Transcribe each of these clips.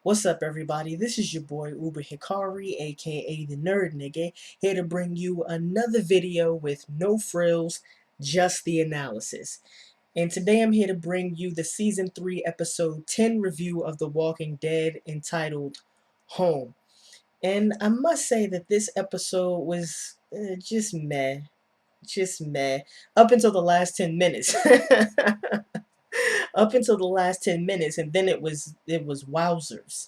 What's up, everybody? This is your boy Uber Hikari, aka the Nerd Nigga, here to bring you another video with no frills, just the analysis. And today I'm here to bring you the Season 3, Episode 10 review of The Walking Dead entitled Home. And I must say that this episode was just meh. Just meh. Up until the last 10 minutes. Up until the last 10 minutes, and then it was wowzers,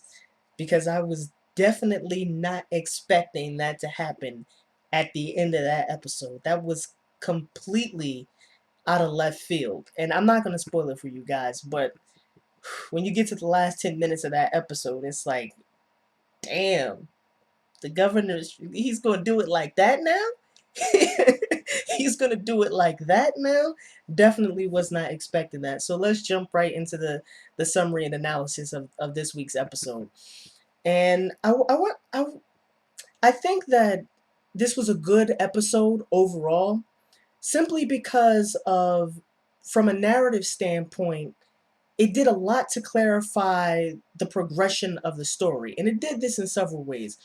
because I was definitely not expecting that to happen at the end of that episode. That was completely out of left field, and I'm not going to spoil it for you guys, but when you get to the last 10 minutes of that episode, it's like, damn, the he's going to do it like that now. He's gonna do it like that now. Definitely was not expecting that. So let's jump right into the summary and analysis of this week's episode. And I think that this was a good episode overall, simply because of, from a narrative standpoint, it did a lot to clarify the progression of the story, and it did this in several ways.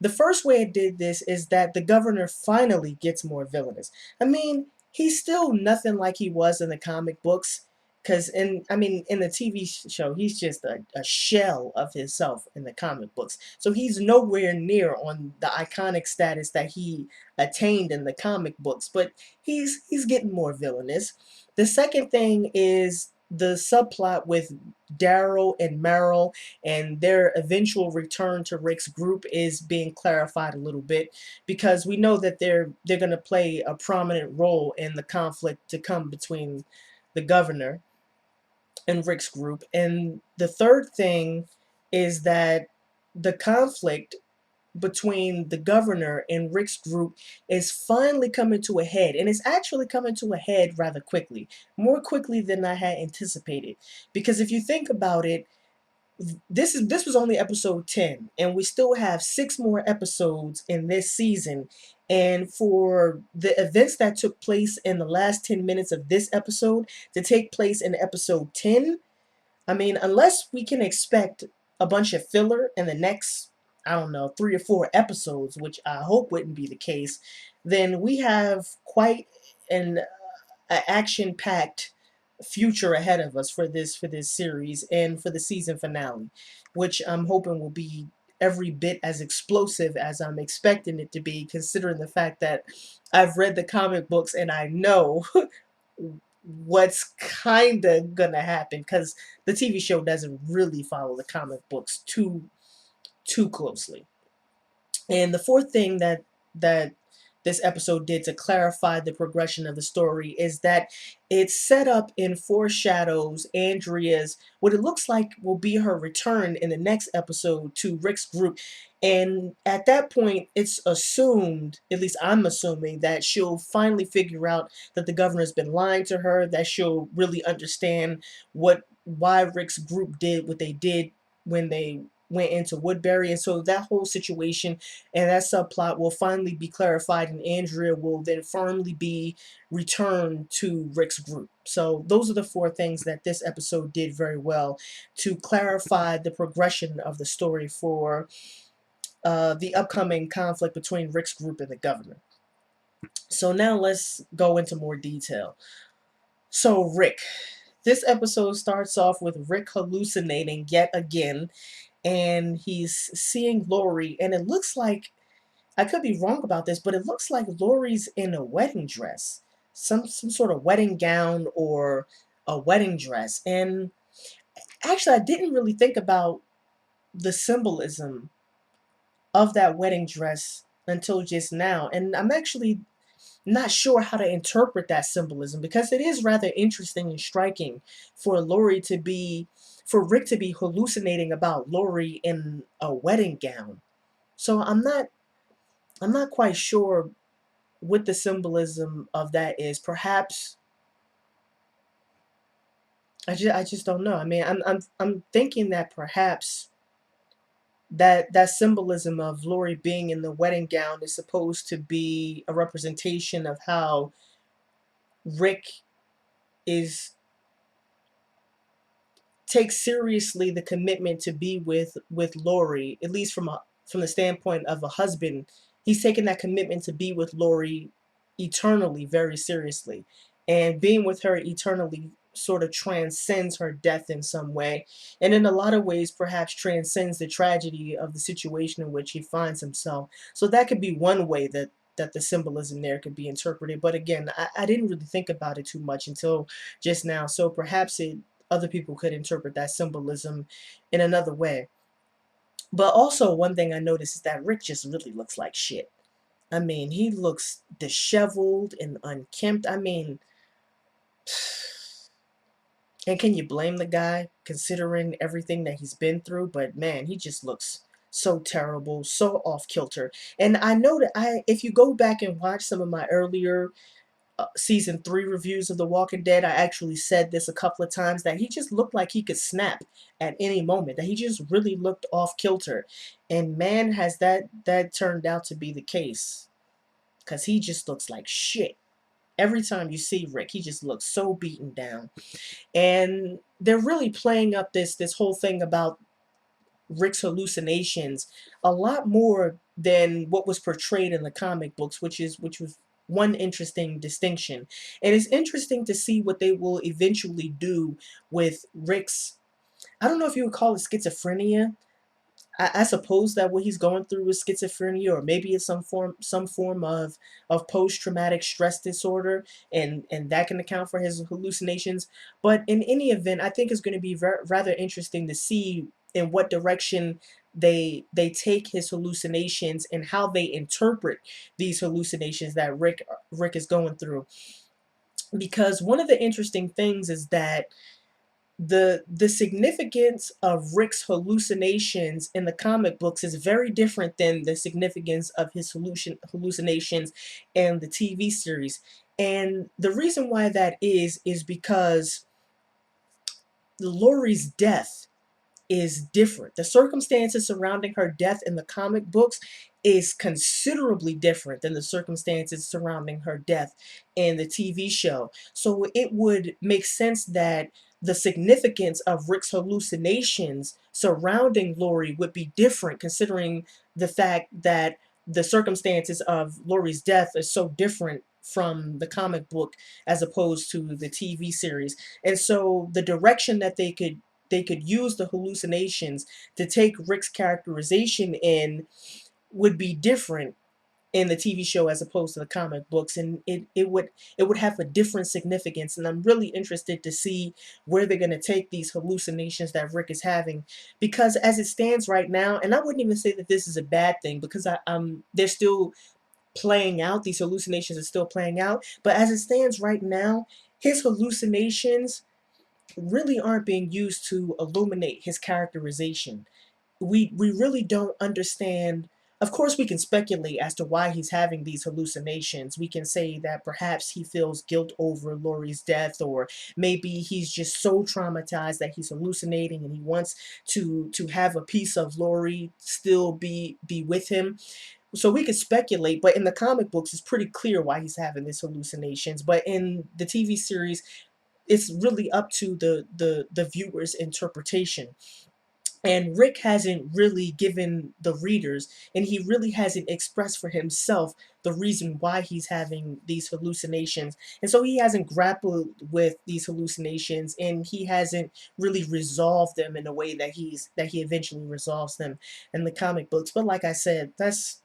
The first way it did this is that the governor finally gets more villainous. I mean, he's still nothing like he was in the comic books, because in the TV show, he's just a shell of himself in the comic books. So he's nowhere near on the iconic status that he attained in the comic books, but he's getting more villainous. The second thing is the subplot with Daryl and Merle and their eventual return to Rick's group is being clarified a little bit, because we know that they're going to play a prominent role in the conflict to come between the governor and Rick's group. And the third thing is that the conflict between the governor and Rick's group is finally coming to a head, and it's actually coming to a head rather quickly, more quickly than I had anticipated. Because if you think about it, this was only episode 10, and we still have 6 more episodes in this season. And for the events that took place in the last 10 minutes of this episode to take place in episode 10, I mean, unless we can expect a bunch of filler in the next, I don't know, 3 or 4 episodes, which I hope wouldn't be the case, then we have quite an action-packed future ahead of us for this series and for the season finale, which I'm hoping will be every bit as explosive as I'm expecting it to be, considering the fact that I've read the comic books and I know what's kind of gonna happen, because the TV show doesn't really follow the comic books too closely. And the fourth thing that this episode did to clarify the progression of the story is that it set up and foreshadows Andrea's, what it looks like will be her return in the next episode to Rick's group. And at that point, it's assumed, at least I'm assuming, that she'll finally figure out that the governor's been lying to her, that she'll really understand why Rick's group did what they did when they went into Woodbury. And so that whole situation and that subplot will finally be clarified, and Andrea will then firmly be returned to Rick's group. So those are the 4 things that this episode did very well to clarify the progression of the story for the upcoming conflict between Rick's group and the governor. So now let's go into more detail. So Rick, this episode starts off with Rick hallucinating yet again, and he's seeing Lori, and it looks like, I could be wrong about this, but it looks like Lori's in a wedding dress, some sort of wedding gown or a wedding dress. And actually, I didn't really think about the symbolism of that wedding dress until just now, and I'm actually not sure how to interpret that symbolism, because it is rather interesting and striking for for Rick to be hallucinating about Lori in a wedding gown. So I'm not quite sure what the symbolism of that is. Perhaps I just don't know. I mean, I'm thinking that perhaps that symbolism of Lori being in the wedding gown is supposed to be a representation of how Rick is takes seriously the commitment to be with Lori, at least from the standpoint of a husband. He's taken that commitment to be with Lori eternally very seriously, and being with her eternally sort of transcends her death in some way, and in a lot of ways perhaps transcends the tragedy of the situation in which he finds himself. So that could be one way that the symbolism there could be interpreted. But again, I didn't really think about it too much until just now. So perhaps other people could interpret that symbolism in another way. But also, one thing I noticed is that Rick just really looks like shit. I mean, he looks disheveled and unkempt. I mean, and can you blame the guy considering everything that he's been through? But man, he just looks so terrible, so off kilter. And I know that if you go back and watch some of my earlier season 3 reviews of The Walking Dead, I actually said this a couple of times, that he just looked like he could snap at any moment, that he just really looked off kilter. And man, has that turned out to be the case, because he just looks like shit. Every time you see Rick, he just looks so beaten down. And they're really playing up this whole thing about Rick's hallucinations a lot more than what was portrayed in the comic books, which was one interesting distinction. And it's interesting to see what they will eventually do with Rick's, I don't know if you would call it schizophrenia. I suppose that what he's going through is schizophrenia, or maybe it's some form of post-traumatic stress disorder, and that can account for his hallucinations. But in any event, I think it's going to be rather interesting to see in what direction they take his hallucinations, and how they interpret these hallucinations that Rick is going through. Because one of the interesting things is that the significance of Rick's hallucinations in the comic books is very different than the significance of his hallucinations in the TV series. And the reason why that is because Laurie's death is different. The circumstances surrounding her death in the comic books is considerably different than the circumstances surrounding her death in the TV show. So it would make sense that the significance of Rick's hallucinations surrounding Laurie would be different, considering the fact that the circumstances of Laurie's death are so different from the comic book as opposed to the TV series. And so the direction that they could use the hallucinations to take Rick's characterization in would be different in the TV show as opposed to the comic books, and it would have a different significance. And I'm really interested to see where they're going to take these hallucinations that Rick is having, because as it stands right now, and I wouldn't even say that this is a bad thing, because they're still playing out, these hallucinations are still playing out, but as it stands right now, his hallucinations really aren't being used to illuminate his characterization. We really don't understand. Of course, we can speculate as to why he's having these hallucinations. We can say that perhaps he feels guilt over Laurie's death, or maybe he's just so traumatized that he's hallucinating and he wants to have a piece of Laurie still be with him. So we could speculate, but in the comic books, it's pretty clear why he's having these hallucinations. But in the TV series, it's really up to the viewer's interpretation. And Rick hasn't really given the readers, and he really hasn't expressed for himself the reason why he's having these hallucinations. And so he hasn't grappled with these hallucinations, and he hasn't really resolved them in a way that he eventually resolves them in the comic books. But like I said, that's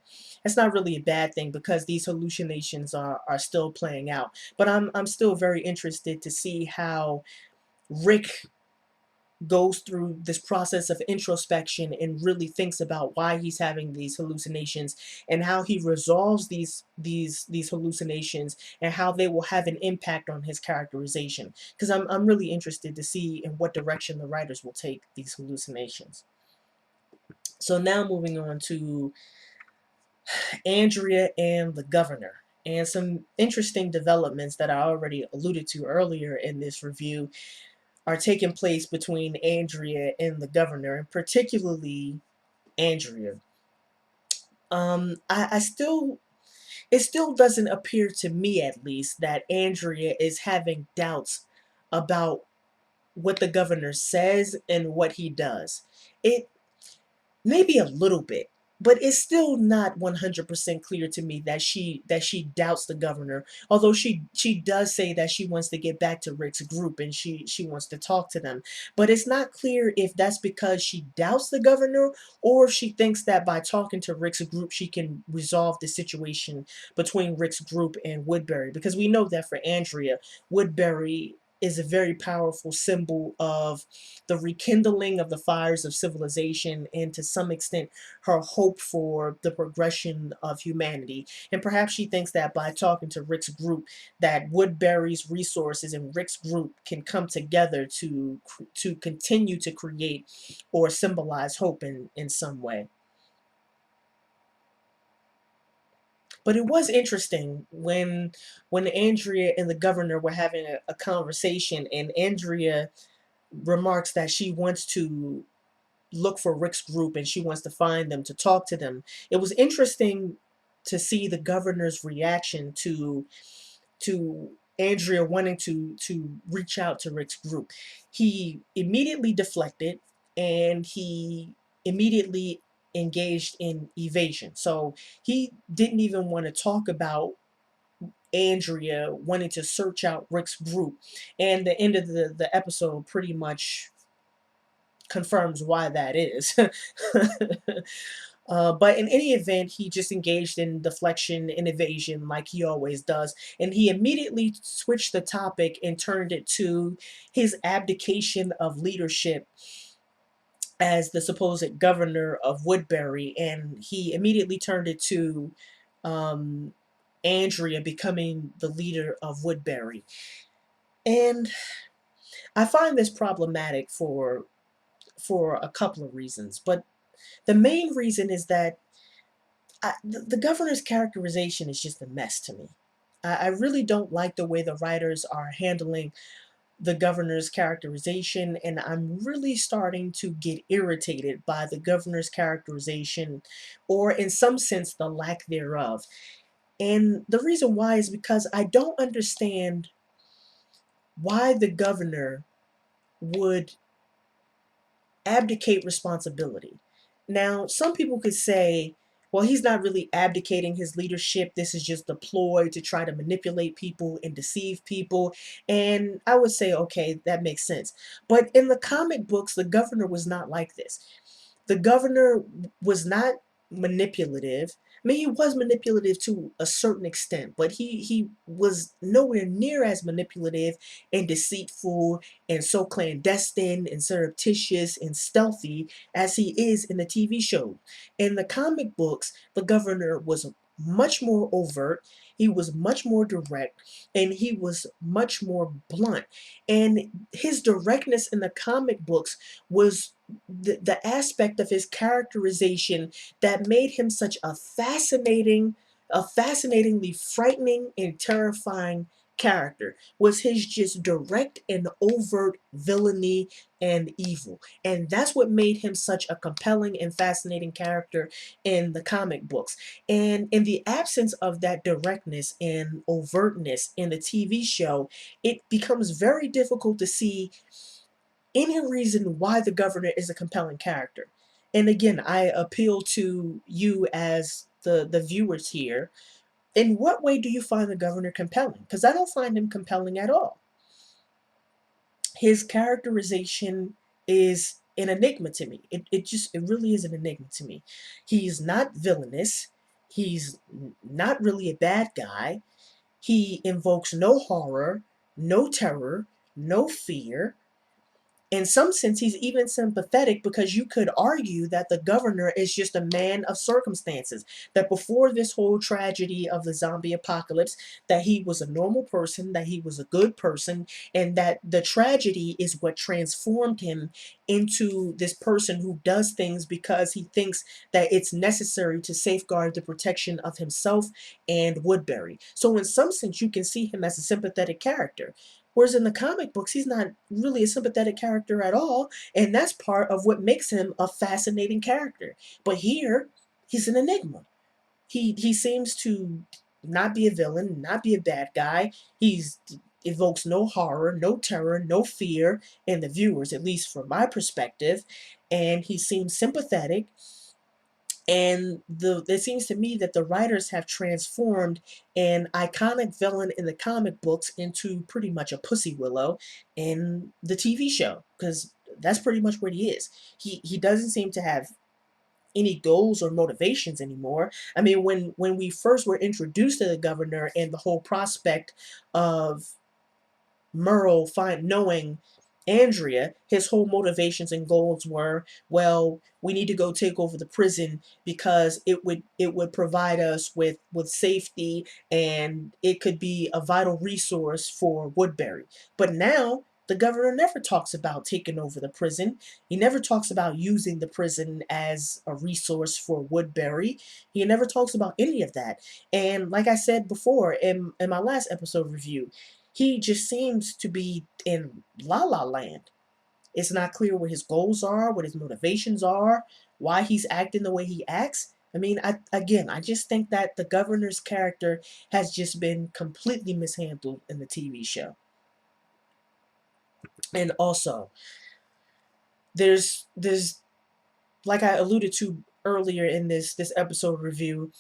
not really a bad thing, because these hallucinations are still playing out. But I'm still very interested to see how Rick goes through this process of introspection and really thinks about why he's having these hallucinations, and how he resolves these hallucinations, and how they will have an impact on his characterization, because I'm really interested to see in what direction the writers will take these hallucinations. So now moving on to Andrea and the governor, and some interesting developments that I already alluded to earlier in this review are taking place between Andrea and the governor, and particularly Andrea. I still, it still doesn't appear to me, at least, that Andrea is having doubts about what the governor says and what he does. It maybe a little bit, but it's still not 100% clear to me that she doubts the governor, although she does say that she wants to get back to Rick's group and she wants to talk to them. But it's not clear if that's because she doubts the governor or if she thinks that by talking to Rick's group she can resolve the situation between Rick's group and Woodbury, because we know that for Andrea, Woodbury is a very powerful symbol of the rekindling of the fires of civilization and to some extent her hope for the progression of humanity. And perhaps she thinks that by talking to Rick's group, that Woodbury's resources and Rick's group can come together to continue to create or symbolize hope in some way. But it was interesting when Andrea and the governor were having a conversation, and Andrea remarks that she wants to look for Rick's group and she wants to find them to talk to them. It was interesting to see the governor's reaction to Andrea wanting to reach out to Rick's group. He immediately deflected and he immediately engaged in evasion. So he didn't even want to talk about Andrea wanting to search out Rick's group. And the end of the episode pretty much confirms why that is. But in any event, he just engaged in deflection and evasion like he always does. And he immediately switched the topic and turned it to his abdication of leadership as the supposed governor of Woodbury. And he immediately turned it to um, Andrea becoming the leader of Woodbury. And I find this problematic for a couple of reasons. But the main reason is that the governor's characterization is just a mess to me. I really don't like the way the writers are handling the governor's characterization, and I'm really starting to get irritated by the governor's characterization, or in some sense, the lack thereof. And the reason why is because I don't understand why the governor would abdicate responsibility. Now, some people could say, well, he's not really abdicating his leadership. This is just a ploy to try to manipulate people and deceive people. And I would say, okay, that makes sense. But in the comic books, the governor was not like this. The governor was not manipulative. I mean, he was manipulative to a certain extent, but he was nowhere near as manipulative and deceitful and so clandestine and surreptitious and stealthy as he is in the TV show. In the comic books, the governor was much more overt, he was much more direct, and he was much more blunt. And his directness in the comic books was the aspect of his characterization that made him such a fascinatingly frightening and terrifying character, was his just direct and overt villainy and evil. And that's what made him such a compelling and fascinating character in the comic books. And in the absence of that directness and overtness in the TV show, it becomes very difficult to see any reason why the governor is a compelling character. And again, I appeal to you as the viewers here. In what way do you find the governor compelling? Because I don't find him compelling at all. His characterization is an enigma to me. It really is an enigma to me. He's not villainous. He's not really a bad guy. He invokes no horror, no terror, no fear. In some sense, he's even sympathetic, because you could argue that the governor is just a man of circumstances. That before this whole tragedy of the zombie apocalypse, that he was a normal person, that he was a good person, and that the tragedy is what transformed him into this person who does things because he thinks that it's necessary to safeguard the protection of himself and Woodbury. So, in some sense, you can see him as a sympathetic character. Whereas in the comic books, he's not really a sympathetic character at all, and that's part of what makes him a fascinating character. But here, he's an enigma. He seems to not be a villain, not be a bad guy. He's evokes no horror, no terror, no fear in the viewers, at least from my perspective. And he seems sympathetic. And it seems to me that the writers have transformed an iconic villain in the comic books into pretty much a pussy willow in the TV show, because that's pretty much what he is. He doesn't seem to have any goals or motivations anymore. I mean, when we first were introduced to the governor and the whole prospect of Merle knowing Andrea, his whole motivations and goals were, well, we need to go take over the prison because it would provide us with safety, and it could be a vital resource for Woodbury. But now the governor never talks about taking over the prison. He never talks about using the prison as a resource for Woodbury. He never talks about any of that. And like I said before in my last episode review, he just seems to be in la la land. It's not clear what his goals are, what his motivations are, why he's acting the way he acts. I mean, I just think that the governor's character has just been completely mishandled in the TV show. And also, there's like I alluded to earlier in this episode review,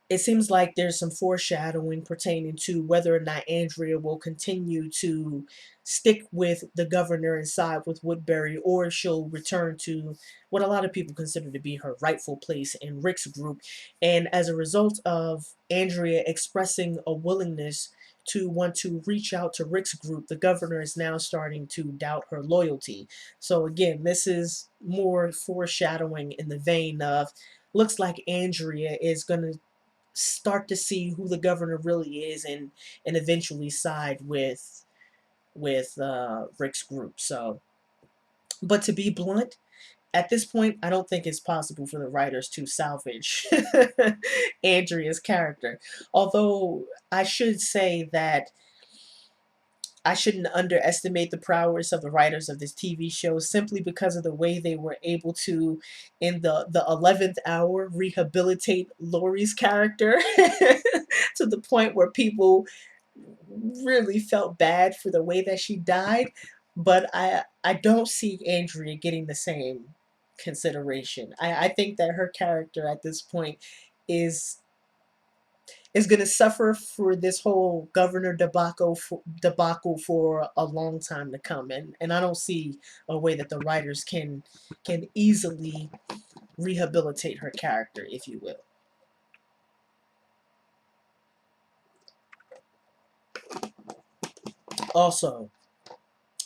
it seems like there's some foreshadowing pertaining to whether or not Andrea will continue to stick with the governor and side with Woodbury, or if she'll return to what a lot of people consider to be her rightful place in Rick's group. And as a result of Andrea expressing a willingness to want to reach out to Rick's group, the governor is now starting to doubt her loyalty. So again, this is more foreshadowing in the vein of, looks like Andrea is going to start to see who the governor really is, and eventually side with Rick's group. So, but to be blunt, at this point, I don't think it's possible for the writers to salvage Andrea's character. Although I should say that I shouldn't underestimate the prowess of the writers of this TV show, simply because of the way they were able to, in the 11th hour, rehabilitate Laurie's character to the point where people really felt bad for the way that she died. But I don't see Andrea getting the same consideration. I think that her character at this point is going to suffer for this whole governor debacle for a long time to come, and I don't see a way that the writers can easily rehabilitate her character, if you will. Also,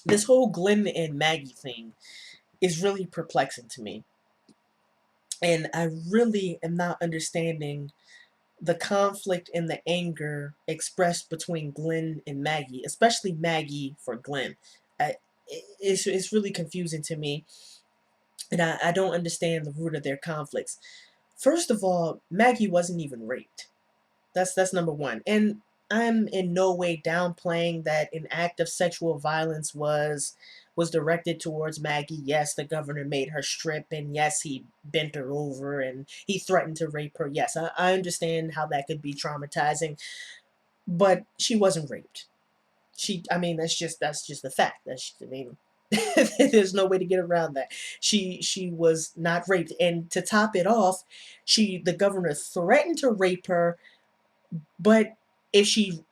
this whole Glenn and Maggie thing is really perplexing to me, and I really am not understanding the conflict and the anger expressed between Glenn and Maggie, especially Maggie for Glenn. I, it's really confusing to me, and I don't understand the root of their conflicts. First of all, Maggie wasn't even raped. That's number one. And I'm in no way downplaying that an act of sexual violence was directed towards Maggie. Yes, the governor made her strip, and yes, he bent her over and he threatened to rape her. Yes, I understand how that could be traumatizing, but she wasn't raped. I mean, that's just the fact. I mean, there's no way to get around that. She was not raped, and to top it off, the governor threatened to rape her, but if she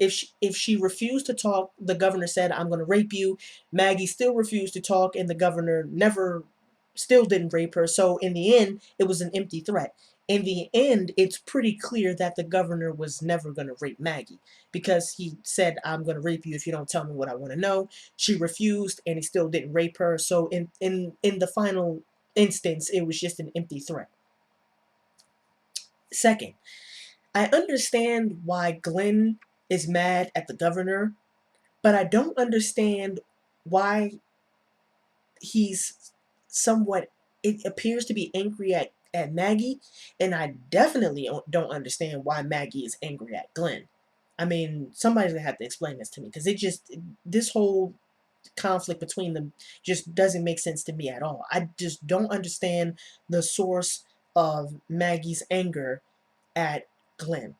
refused to talk, the governor said, "I'm going to rape you." Maggie still refused to talk, and the governor never still didn't rape her. So in the end, it was an empty threat. In the end, it's pretty clear that the governor was never going to rape Maggie, because he said, "I'm going to rape you if you don't tell me what I want to know." She refused, and he still didn't rape her. So in the final instance, it was just an empty threat. Second, I understand why Glenn is mad at the governor, but I don't understand why he's somewhat, it appears to be angry at Maggie, and I definitely don't understand why Maggie is angry at Glenn. I mean, somebody's gonna have to explain this to me, because this whole conflict between them just doesn't make sense to me at all. I just don't understand the source of Maggie's anger at Glenn.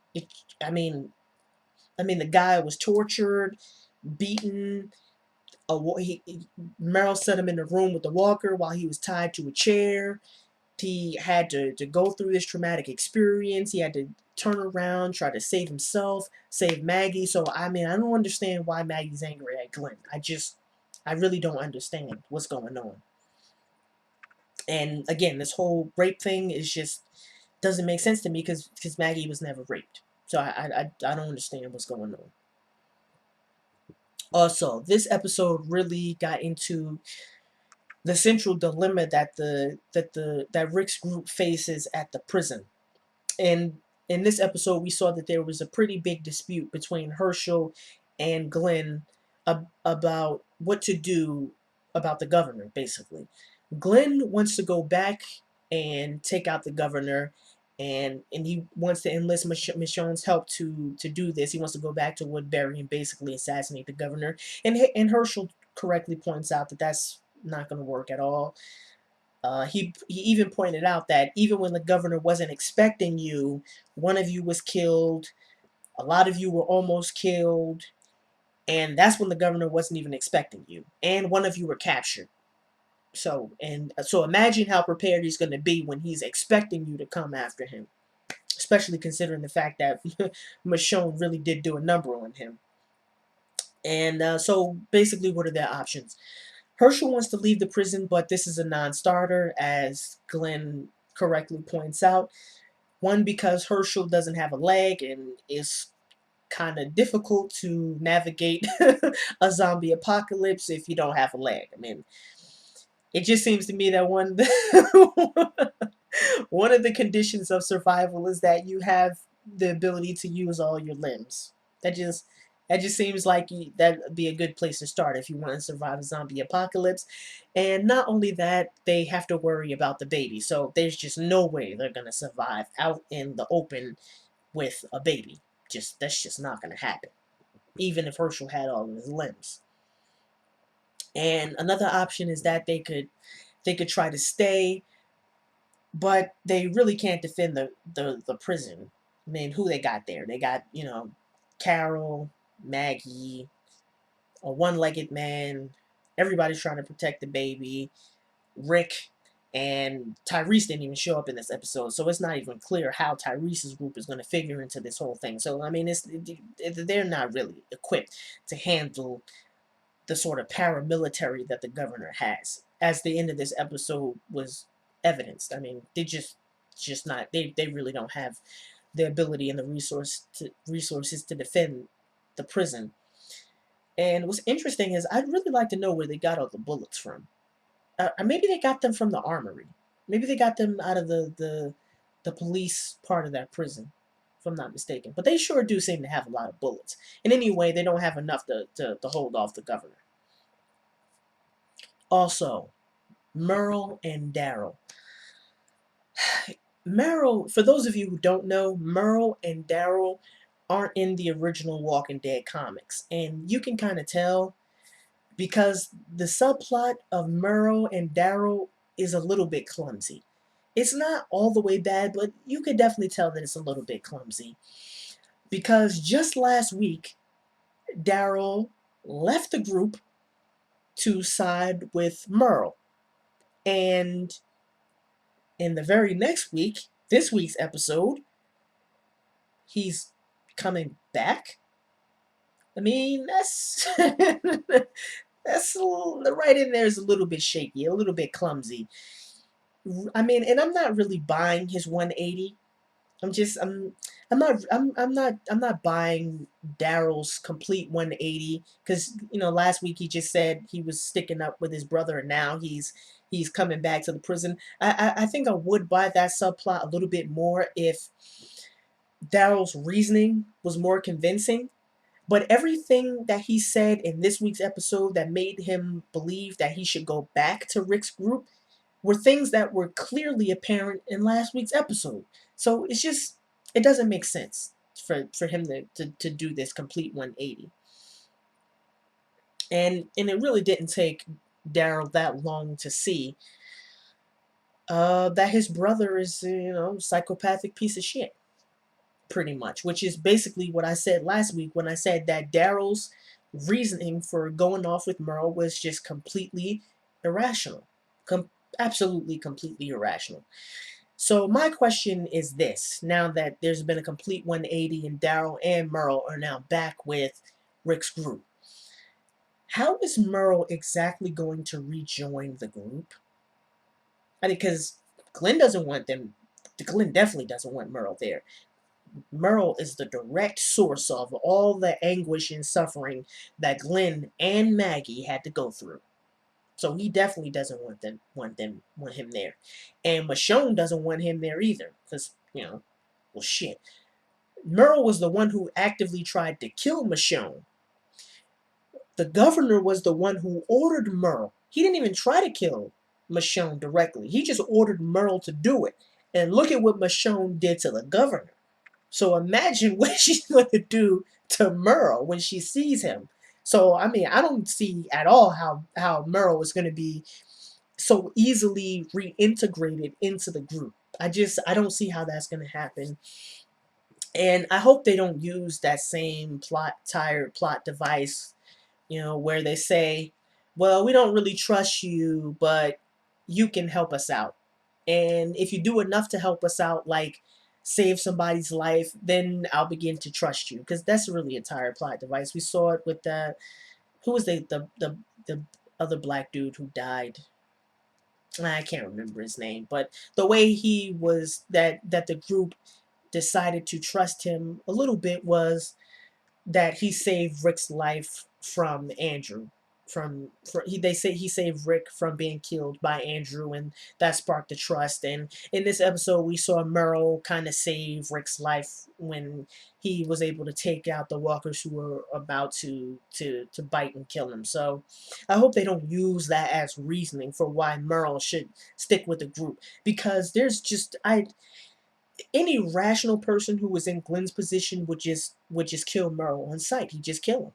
I mean, I mean, the guy was tortured, beaten. Merle set him in a room with the walker while he was tied to a chair. He had to go through this traumatic experience. He had to turn around, try to save himself, save Maggie. So, I mean, I don't understand why Maggie's angry at Glenn. I really don't understand what's going on. And again, this whole rape thing is just doesn't make sense to me because Maggie was never raped. So I don't understand what's going on. Also, this episode really got into the central dilemma that Rick's group faces at the prison. And in this episode, we saw that there was a pretty big dispute between Herschel and Glenn about what to do about the governor, basically. Glenn wants to go back and take out the governor, and he wants to enlist Michonne's help to do this. He wants to go back to Woodbury and basically assassinate the governor. And Herschel correctly points out that that's not going to work at all. He even pointed out that even when the governor wasn't expecting you, one of you was killed, a lot of you were almost killed, and that's when the governor wasn't even expecting you, and one of you were captured. So imagine how prepared he's going to be when he's expecting you to come after him, especially considering the fact that Michonne really did do a number on him. And so basically, what are their options? Herschel wants to leave the prison, but this is a non-starter, as Glenn correctly points out. One, because Herschel doesn't have a leg and is kind of difficult to navigate a zombie apocalypse if you don't have a leg. I mean, it just seems to me that one of the conditions of survival is that you have the ability to use all your limbs. That just that just seems like that'd be a good place to start if you want to survive a zombie apocalypse. And not only that, they have to worry about the baby. So there's just no way they're gonna survive out in the open with a baby. That's just not gonna happen. Even if Herschel had all of his limbs. And another option is that they could try to stay, but they really can't defend the prison. I mean, who they got there? They got, Carol, Maggie, a one-legged man. Everybody's trying to protect the baby. Rick and Tyrese didn't even show up in this episode, so it's not even clear how Tyrese's group is going to figure into this whole thing. So I mean, they're not really equipped to handle the sort of paramilitary that the governor has, as the end of this episode was evidenced. I mean, just not they really don't have the ability and the resources to defend the prison. And what's interesting is I'd really like to know where they got all the bullets from. Maybe they got them from the armory. Maybe they got them out of the police part of that prison, if I'm not mistaken. But they sure do seem to have a lot of bullets. And anyway, they don't have enough to hold off the governor. Also, Merle and Daryl. Merle, for those of you who don't know, Merle and Daryl aren't in the original Walking Dead comics. And you can kind of tell because the subplot of Merle and Daryl is a little bit clumsy. It's not all the way bad, but you could definitely tell that it's a little bit clumsy. Because just last week, Daryl left the group to side with Merle. And in the very next week, this week's episode, he's coming back. I mean, that's that's the writing there is a little bit shaky, a little bit clumsy. I mean, and I'm not really buying his 180. I'm not buying Daryl's complete 180 because last week he just said he was sticking up with his brother and now he's coming back to the prison. I think I would buy that subplot a little bit more if Daryl's reasoning was more convincing. But everything that he said in this week's episode that made him believe that he should go back to Rick's group were things that were clearly apparent in last week's episode. So it doesn't make sense for him to do this complete 180. And it really didn't take Daryl that long to see that his brother is, psychopathic piece of shit. pretty much, which is basically what I said last week when I said that Daryl's reasoning for going off with Merle was just completely irrational. Com- Absolutely, completely irrational. So my question is this: now that there's been a complete 180 and Daryl and Merle are now back with Rick's group, how is Merle exactly going to rejoin the group? I mean, because Glenn doesn't want them. Glenn definitely doesn't want Merle there. Merle is the direct source of all the anguish and suffering that Glenn and Maggie had to go through. So he definitely doesn't want him there. And Michonne doesn't want him there either. Because, well shit. Merle was the one who actively tried to kill Michonne. The governor was the one who ordered Merle. He didn't even try to kill Michonne directly. He just ordered Merle to do it. And look at what Michonne did to the governor. So imagine what she's going to do to Merle when she sees him. So, I mean, I don't see at all how Merle is going to be so easily reintegrated into the group. I don't see how that's going to happen. And I hope they don't use that same tired plot device, where they say, well, we don't really trust you, but you can help us out. And if you do enough to help us out, like save somebody's life, then I'll begin to trust you. Because that's really a tired plot device. We saw it with who was the other black dude who died? I can't remember his name, but the way he was that the group decided to trust him a little bit was that he saved Rick's life from Andrew. They say he saved Rick from being killed by Andrew, and that sparked the trust. And in this episode, we saw Merle kind of save Rick's life when he was able to take out the walkers who were about to bite and kill him. So I hope they don't use that as reasoning for why Merle should stick with the group, because there's just I any rational person who was in Glenn's position would just kill Merle on sight. He'd just kill him.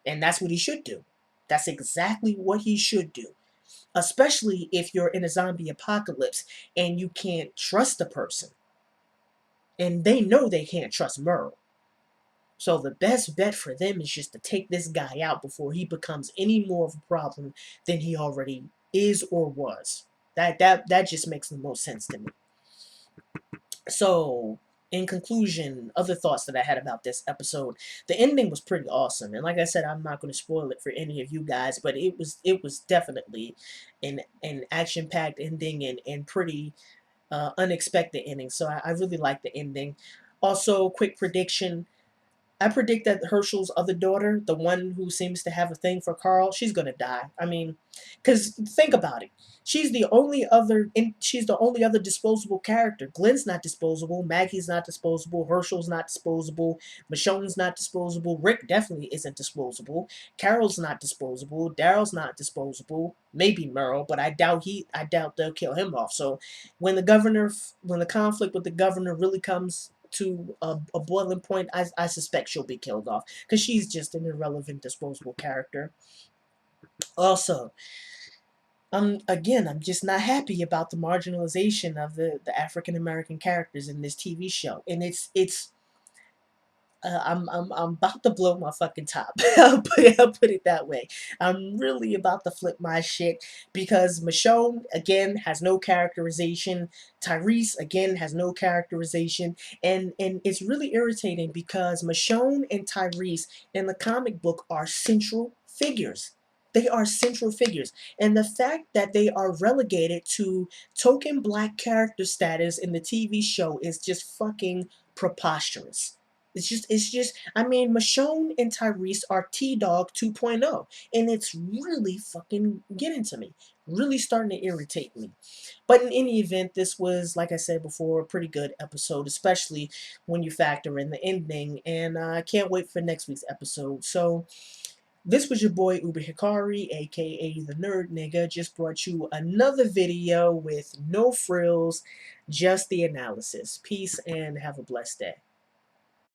And that's what he should do. That's exactly what he should do. Especially if you're in a zombie apocalypse and you can't trust the person. And they know they can't trust Merle. So the best bet for them is just to take this guy out before he becomes any more of a problem than he already is or was. That just makes the most sense to me. So, in conclusion, other thoughts that I had about this episode, the ending was pretty awesome. And like I said, I'm not going to spoil it for any of you guys, but it was definitely an action packed ending and pretty unexpected ending. So I really like the ending. Also, quick prediction: I predict that Herschel's other daughter, the one who seems to have a thing for Carl, she's gonna die. I mean, because think about it. She's the only other disposable character. Glenn's not disposable. Maggie's not disposable. Herschel's not disposable. Michonne's not disposable. Rick definitely isn't disposable. Carol's not disposable. Daryl's not disposable. Maybe Merle, but I doubt they'll kill him off. So when the conflict with the governor really comes to a boiling point, I suspect she'll be killed off because she's just an irrelevant, disposable character. Also, I'm just not happy about the marginalization of the African American characters in this TV show, and it's I'm about to blow my fucking top. I'll put it that way. I'm really about to flip my shit because Michonne again has no characterization. Tyrese again has no characterization, and it's really irritating because Michonne and Tyrese in the comic book are central figures. They are central figures, and the fact that they are relegated to token black character status in the TV show is just fucking preposterous. I mean, Michonne and Tyrese are T-Dog 2.0, and it's really fucking getting to me. Really starting to irritate me. But in any event, this was, like I said before, a pretty good episode, especially when you factor in the ending, and I can't wait for next week's episode. So, this was your boy Uber Hikari, aka the Nerd Nigga, just brought you another video with no frills, just the analysis. Peace and have a blessed day.